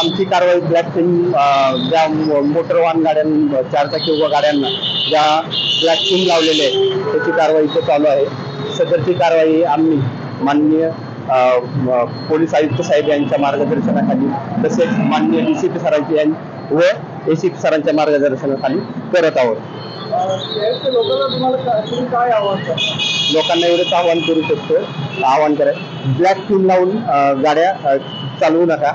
आमची कारवाई black theme ज्या मोटर वाहन गाड्यां चारचाकी व गाड्यांना ज्या ब्लॅक थीम लावलेले आहे त्याची कारवाई इथे चालू आहे। सदरची कारवाई आम्ही माननीय पोलीस आयुक्त साहेब यांच्या मार्गदर्शनाखाली तसेच माननीय डीसीपी सरांची व एसीपी सरांच्या मार्गदर्शनाखाली करत आहोत। लोकांना एवढंच आवाहन करू शकतो, आवाहन करा ब्लॅक थीम लावून गाड्या चालवू नका।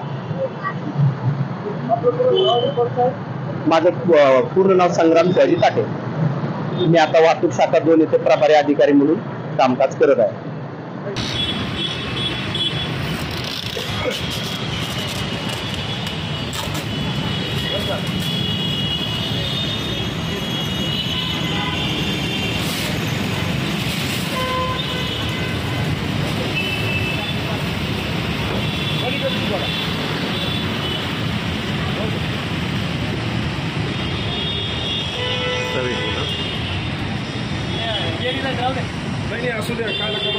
माझं पूर्ण नाव संग्राम शिवाजी ताटे। मी आता वाहतूक शाखा 2 येथे प्रभारी अधिकारी म्हणून कामकाज करत आहे। नहीं असू द्या काय नका